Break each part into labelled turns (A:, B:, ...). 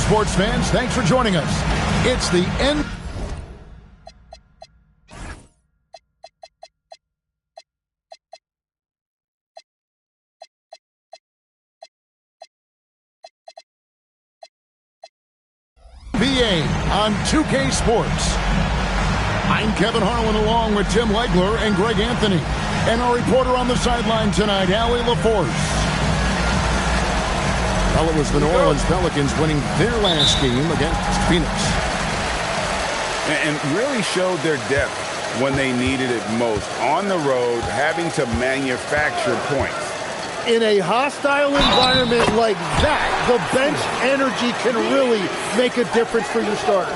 A: sports fans, thanks for joining us. It's the end. VA on 2K Sports. I'm Kevin Harlan along with Tim Legler and Greg Anthony. And our reporter on the sideline tonight, Allie LaForce. Well, it was the New Orleans Pelicans winning their last game against Phoenix.
B: And really showed their depth when they needed it most. On the road, having to manufacture points.
C: In a hostile environment like that, the bench energy can really make a difference for your starter.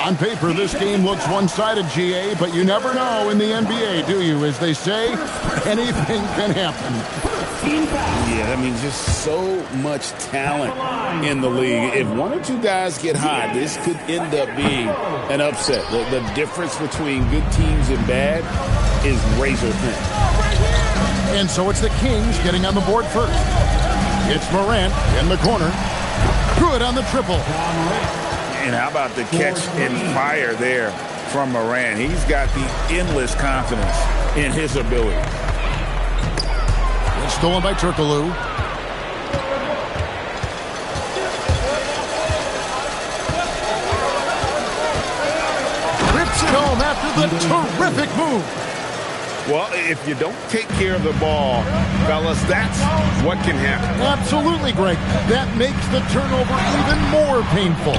A: On paper, this game looks one-sided, GA, but you never know in the NBA, do you? As they say, anything can happen.
B: Yeah, I mean, just so much talent in the league. If one or two guys get hot, this could end up being an upset. The difference between good teams and bad is razor thin.
A: And so it's the Kings getting on the board first. It's Morant in the corner. Good on the triple.
B: And how about the catch and fire there from Morant? He's got the endless confidence in his ability.
A: It's stolen by Turkoglu. Rips it home after the terrific move.
B: Well, if you don't take care of the ball, fellas, that's what can happen.
A: Absolutely, Greg. That makes the turnover even more painful.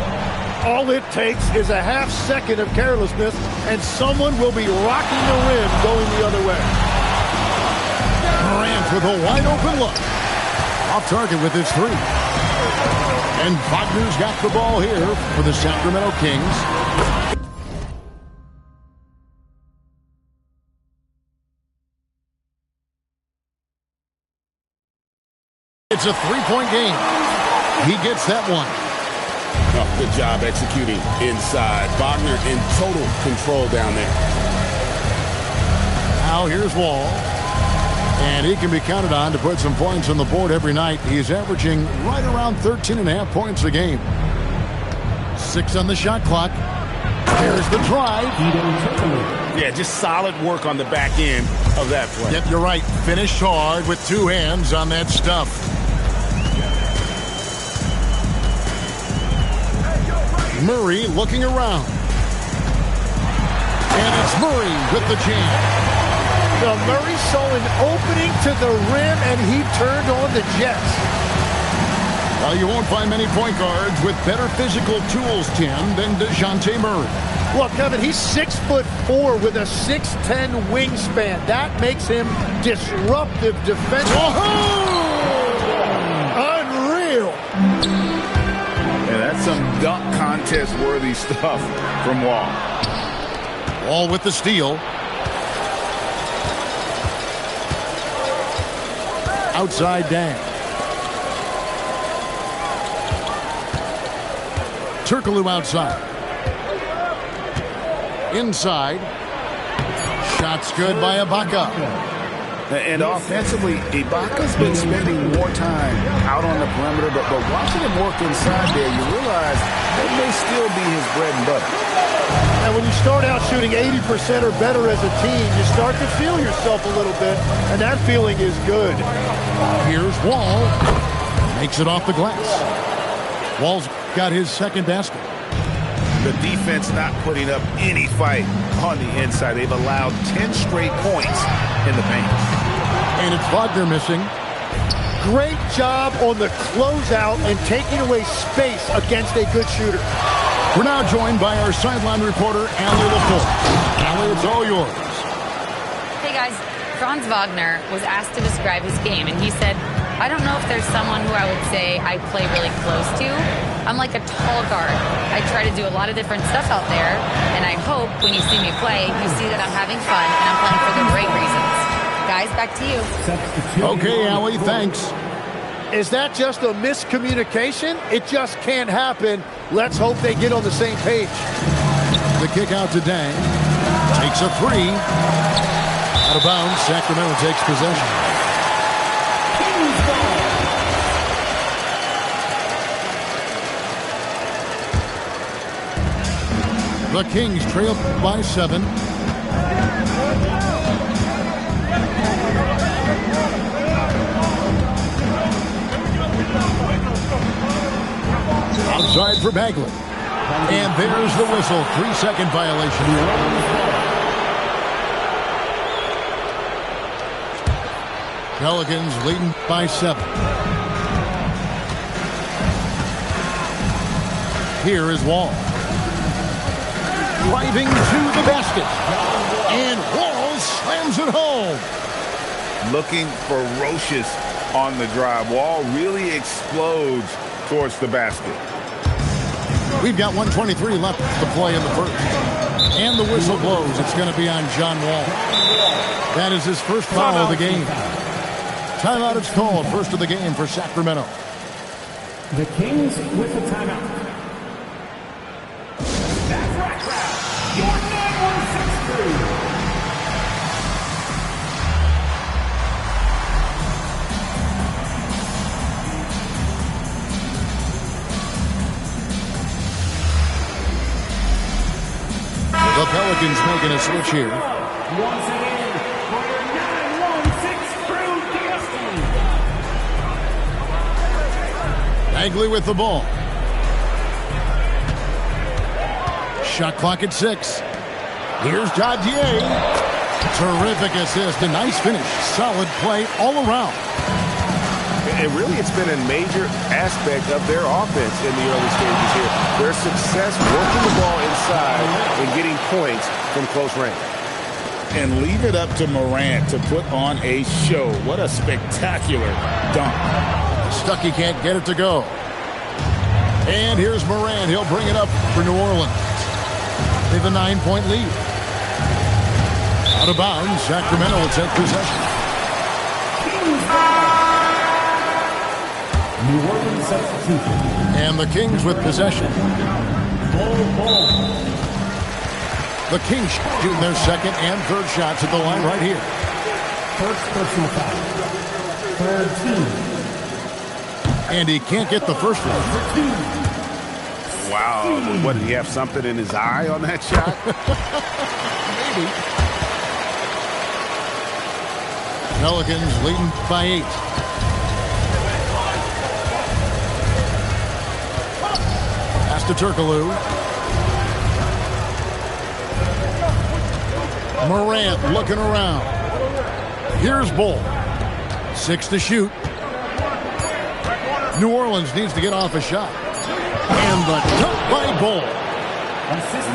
C: All it takes is a half second of carelessness, and someone will be rocking the rim going the other way.
A: Morant with a wide-open look. Off target with his three. And Wagner's got the ball here for the Sacramento Kings. It's a three-point game. He gets that one.
B: Oh, good job executing inside. Wagner in total control down there.
A: Now here's Wall. And he can be counted on to put some points on the board every night. He's averaging right around 13.5 points a game. 6 on the shot clock. Here's the drive.
B: Yeah, just solid work on the back end of that play.
A: Yep, you're right. Finished hard with two hands on that stuff. Murray looking around. And it's Murray with the jam.
C: Now Murray saw an opening to the rim, and he turned on the Jets.
A: Well, you won't find many point guards with better physical tools, Tim, than DeJounte Murray.
C: Well, Kevin, he's 6'4" with a 6'10" wingspan. That makes him disruptive defensively. Unreal.
B: Yeah, that's some dunk contest-worthy stuff from Wall.
A: Wall with the steal. Outside dash. Turkoglu outside. Inside. Shots good by Ibaka.
B: And offensively, Ibaka's been spending more time out on the perimeter, but watching him work inside there, you realize that may still be his bread and butter.
C: And when you start out shooting 80% or better as a team, you start to feel yourself a little bit, and that feeling is good.
A: Here's Wall. Makes it off the glass. Wall's got his second basket.
B: The defense not putting up any fight on the inside. They've allowed 10 straight points in the paint.
A: And it's Wagner missing.
C: Great job on the closeout and taking away space against a good shooter.
A: We're now joined by our sideline reporter, Allie LaForce. Allie, it's all yours.
D: Hey, guys. Franz Wagner was asked to describe his game, and he said, I don't know if there's someone who I would say I play really close to. I'm like a tall guard. I try to do a lot of different stuff out there, and I hope when you see me play, you see that I'm having fun and I'm playing for the right reasons. Guys, back to you.
A: Okay, Allie, thanks.
C: Is that just a miscommunication? It just can't happen. Let's hope they get on the same page.
A: The kick out to Dang. Takes a three. Out of bounds. Sacramento takes possession. The Kings trail by 7. Outside for Bagley. And there's the whistle. 3-second violation. Pelicans leading by 7. Here is Wall. Driving to the basket. And Wall slams it home.
B: Looking ferocious on the drive. Wall really explodes towards the basket.
A: We've got 1:23 left to play in the first. And the whistle blows. It's going to be on John Wall. That is his first foul of the game. Timeout is called. First of the game for Sacramento.
E: The Kings with the timeout. That's right, crowd. Your 9163.
A: The Pelicans making a switch here.
E: Once again, for your 916 crew,
A: Bagley with the ball. Shot clock at 6. Here's Dadier. Terrific assist. A nice finish. Solid play all around.
F: And really, it's been a major aspect of their offense in the early stages here. Their success working the ball inside and getting points from close range.
B: And leave it up to Morant to put on a show. What a spectacular dunk.
A: Stuckey can't get it to go. And here's Morant. He'll bring it up for New Orleans. They have a 9-point lead. Out of bounds. Sacramento will take possession.
E: New Orleans substitution.
A: And the Kings with possession. The Kings shooting their second and third shots at the line right here.
E: First personal foul. Third team.
A: And he can't get the first one.
F: Wow. What, did he have something in his eye on that shot?
A: Maybe. Pelicans leading by 8. Pass to Turkoglu. Morant looking around. Here's Bull. 6 to shoot. New Orleans needs to get off a shot. And the dunk by Bull.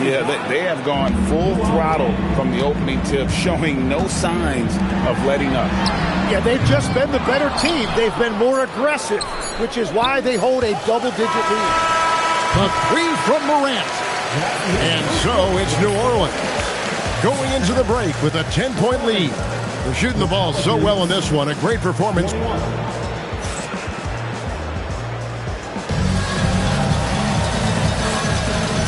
B: Yeah, they have gone full throttle from the opening tip, showing no signs of letting up.
C: Yeah, they've just been the better team. They've been more aggressive, which is why they hold a double-digit lead.
A: The 3 from Morant. And so it's New Orleans going into the break with a 10-point lead. They're shooting the ball so well in this one. A great performance.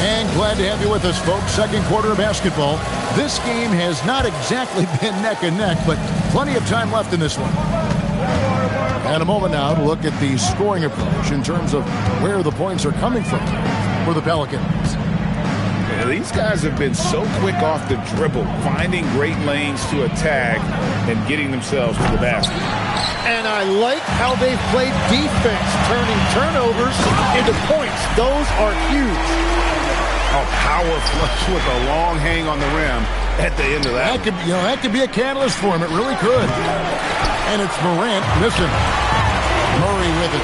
A: And glad to have you with us, folks. Second quarter of basketball. This game has not exactly been neck and neck, but plenty of time left in this one. And a moment now to look at the scoring approach in terms of where the points are coming from for the Pelicans.
B: Yeah, these guys have been so quick off the dribble, finding great lanes to attack and getting themselves to the basket.
C: And I like how they've played defense, turning turnovers into points. Those are huge.
F: Oh, power flush with a long hang on the rim at the end of that.
A: That could be a catalyst for him. It really could. And it's Morant missing. Murray with it.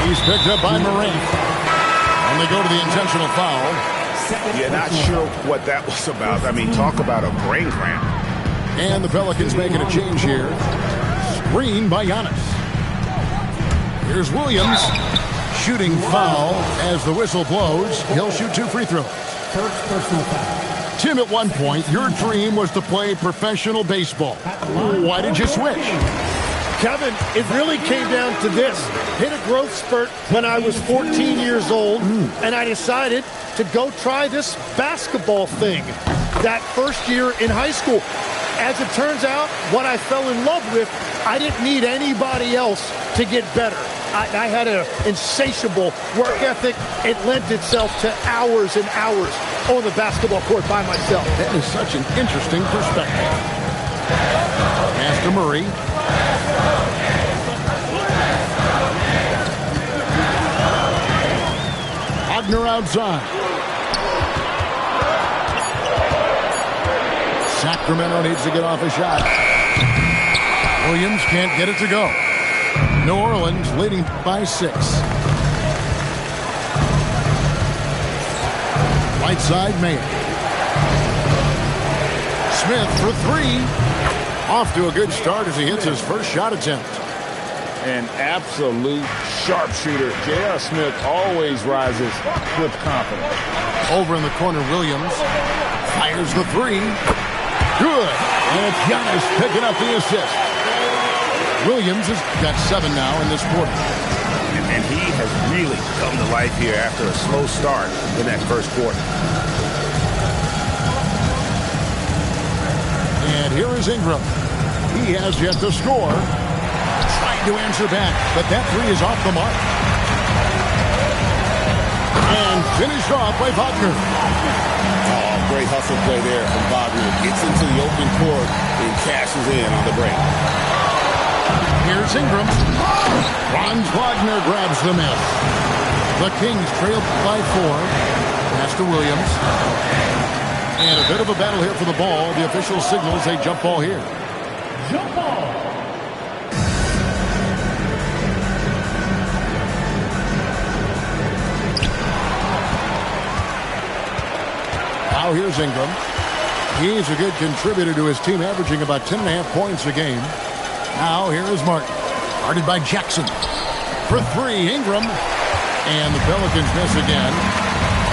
A: He's picked up by Morant. And they go to the intentional foul.
F: Yeah, not sure what that was about. I mean, talk about a brain cramp.
A: And the Pelicans making a change here. Screen by Giannis. Here's Williams. Shooting foul as the whistle blows. He'll shoot 2 free throws.
E: First personal foul.
A: Tim, at one point, your dream was to play professional baseball. Why did you switch?
C: Kevin, it really came down to this. Hit a growth spurt when I was 14 years old, and I decided to go try this basketball thing that first year in high school. As it turns out, what I fell in love with, I didn't need anybody else to get better. I had an insatiable work ethic. It lent itself to hours and hours on the basketball court by myself.
A: That is such an interesting perspective. Pass to Murray. Wagner outside. Sacramento needs to get off a shot. Williams can't get it to go. New Orleans leading by 6. Right side, Mayer. Smith for 3. Off to a good start as he hits his first shot attempt.
B: An absolute sharpshooter. J.R. Smith always rises with confidence.
A: Over in the corner, Williams fires the 3. Good. And it's Giannis picking up the assist. Williams has got 7 now in this quarter.
F: And he has really come to life here after a slow start in that first quarter.
A: And here is Ingram. He has yet to score. Trying to answer back, but that 3 is off the mark. And finished off by Wagner.
B: Oh, great hustle play there from Wagner. Gets into the open court and cashes in on the break.
A: Here's Ingram. Franz Wagner grabs the miss. The Kings trail by 4. Pass to Williams. And a bit of a battle here for the ball. The official signals a jump ball here.
E: Jump ball.
A: Now here's Ingram. He's a good contributor to his team, averaging about 10.5 points a game. Now here is Martin. Guarded by Jackson. For 3, Ingram. And the Pelicans miss again.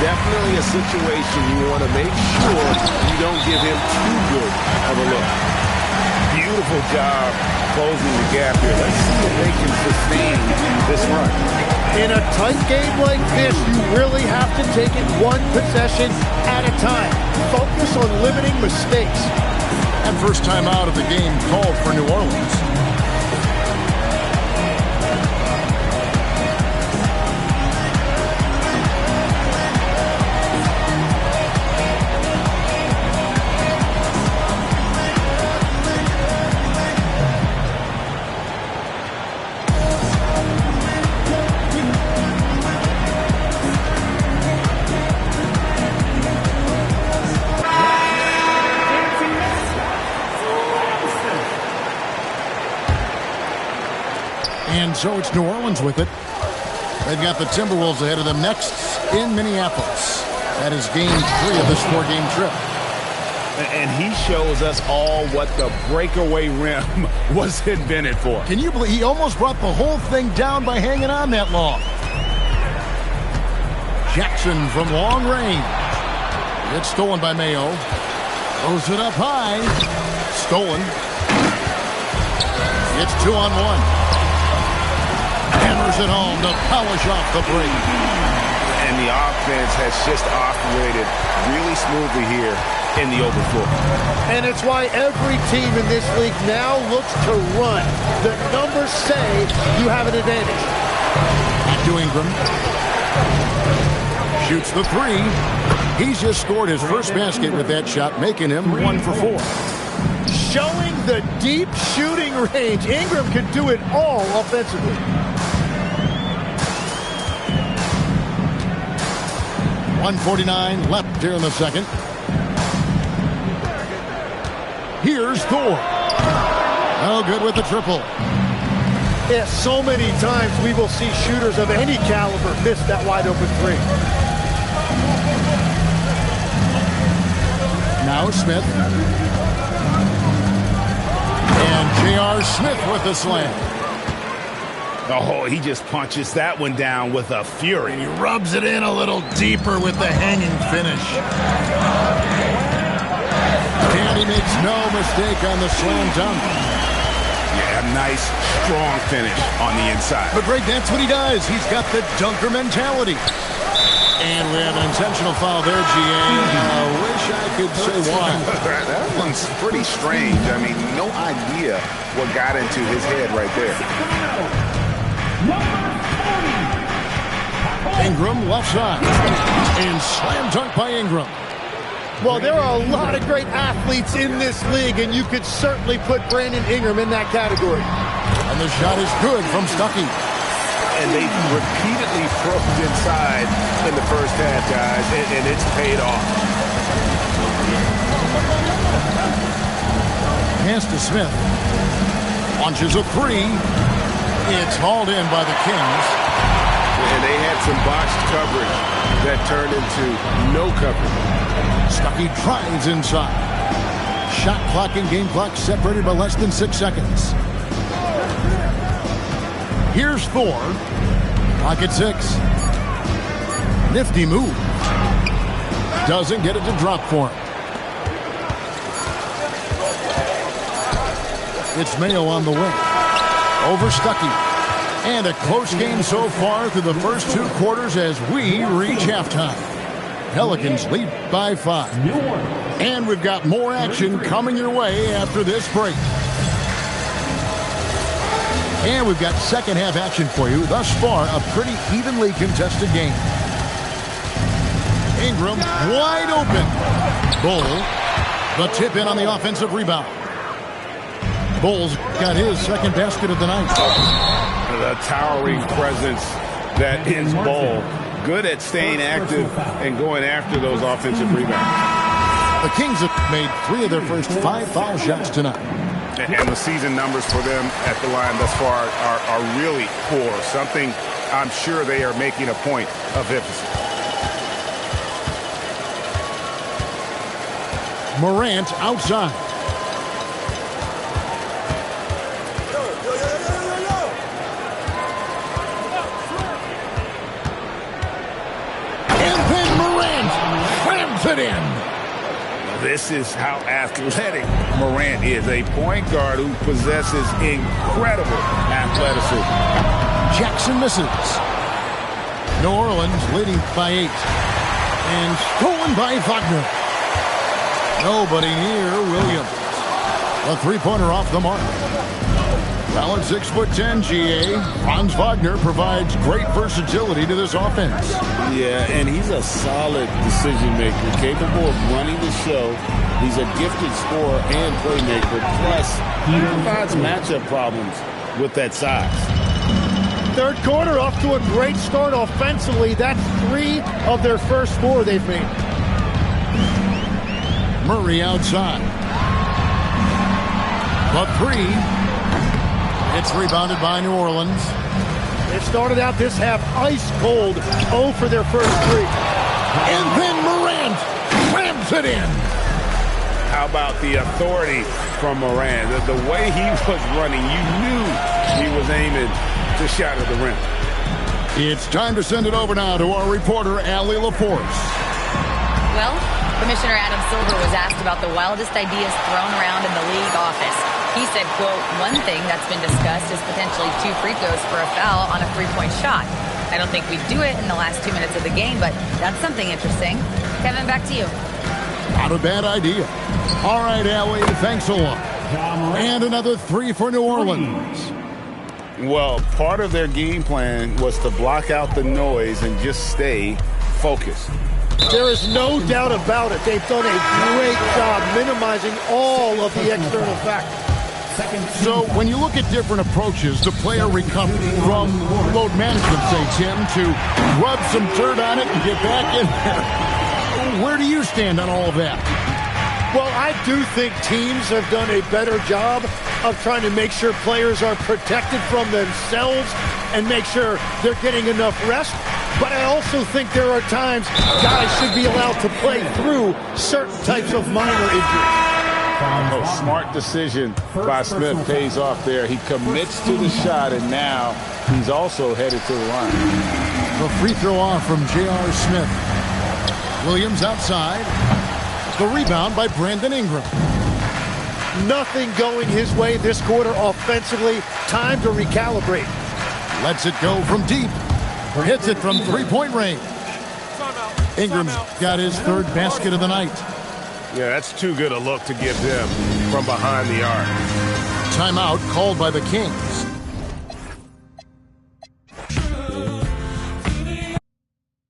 F: Definitely a situation you want to make sure you don't give him too good of a look. Beautiful job closing the gap here. Let's see if they can sustain this run.
C: In a tight game like this, you really have to take it one possession at a time. Focus on limiting mistakes.
A: And first time out of the game called for New Orleans. And so it's New Orleans with it. They've got the Timberwolves ahead of them next in Minneapolis. That is game 3 of this 4-game trip.
B: And he shows us all what the breakaway rim was invented for.
A: Can you believe he almost brought the whole thing down by hanging on that long? Jackson from long range. It's stolen by Mayo. Throws it up high. Stolen. It's 2-on-1. Hammers it home to polish off the break.
F: And the offense has just operated really smoothly here in the open floor.
C: And it's why every team in this league now looks to run. The numbers say you have an advantage.
A: Back to Ingram. Shoots the 3. He's just scored his first basket with that shot, making him 1 for 4.
C: Showing the deep shooting range. Ingram can do it all offensively.
A: .149 left here in the second. Here's Thor. No good with the triple.
C: Yeah, so many times we will see shooters of any caliber miss that wide open 3.
A: Now Smith. And J.R. Smith with the slam.
B: Oh, he just punches that one down with a fury.
A: He rubs it in a little deeper with the hanging finish. And he makes no mistake on the slam dunk.
B: Yeah, nice, strong finish on the inside.
A: But Greg, that's what he does. He's got the dunker mentality. And we have an intentional foul there, G.A. I wish I could say why.
F: That one's pretty strange. I mean, no idea what got into his head right there.
E: Number
A: Ingram left side. And slam dunk by Ingram.
C: Well, there are a lot of great athletes in this league, and you could certainly put Brandon Ingram in that category.
A: And the shot is good from Stuckey.
F: And they repeatedly probed inside in the first half, guys, and it's paid off.
A: Pass to Smith. Launches a three. It's hauled in by the Kings.
F: And they had some botched coverage that turned into no coverage.
A: Stuckey drives inside. Shot clock and game clock separated by less than 6 seconds. Here's Thor. Clock at 6. Nifty move. Doesn't get it to drop for him. It's Mayo on the wing. Over Stuckey. And a close game so far through the first 2 quarters as we reach halftime. Pelicans lead by 5. And we've got more action coming your way after this break. And we've got second half action for you. Thus far, a pretty evenly contested game. Ingram wide open. Bull, the tip in on the offensive rebound. Bull's got his second basket of the night.
F: The towering presence that is Bull. Good at staying active and going after those offensive rebounds.
A: The Kings have made 3 of their first 5 foul shots tonight.
F: And the season numbers for them at the line thus far are really poor. Something I'm sure they are making a point of emphasis.
A: Morant outside. And then Morant slams it in.
F: This is how athletic Morant is. A point guard who possesses incredible athleticism.
A: Jackson misses. New Orleans leading by 8. And stolen by Wagner. Nobody near Williams. A three-pointer off the mark. Solid 6'10", GA. Franz Wagner provides great versatility to this offense.
B: Yeah, and he's a solid decision maker, capable of running the show. He's a gifted scorer and playmaker. Plus, he provides matchup problems with that size.
C: Third quarter off to a great start offensively. That's 3 of their first 4 they've made.
A: Murray outside. The 3. It's rebounded by New Orleans.
C: They started out this half ice cold. 0 for their first 3.
A: And then Morant slams it in.
F: How about the authority from Morant? The way he was running, you knew he was aiming to shatter the rim.
A: It's time to send it over now to our reporter, Allie LaForce.
D: Well, Commissioner Adam Silver was asked about the wildest ideas thrown around in the league office. He said, quote, "One thing that's been discussed is potentially 2 free throws for a foul on a 3-point shot. I don't think we'd do it in the last 2 minutes of the game, but that's something interesting." Kevin, back to you.
A: Not a bad idea. All right, Allie, thanks a lot. And another 3 for New Orleans.
F: Well, part of their game plan was to block out the noise and just stay focused.
C: There is no doubt about it. They've done a great job minimizing all of the external factors.
A: So when you look at different approaches to player recovery, from load management, say, Tim, to rub some dirt on it and get back in there, where do you stand on all of that?
C: Well, I do think teams have done a better job of trying to make sure players are protected from themselves and make sure they're getting enough rest. But I also think there are times guys should be allowed to play through certain types of minor injuries.
F: Oh, smart decision by Smith pays off there. He commits to the shot, and now he's also headed to the line.
A: The free throw off from J.R. Smith. Williams outside. The rebound by Brandon Ingram.
C: Nothing going his way this quarter offensively. Time to recalibrate.
A: Lets it go from deep. Hits it from three-point range. Ingram's got his 3rd basket of the night.
F: Yeah, that's too good a look to give them from behind the arc.
A: Timeout called by the Kings.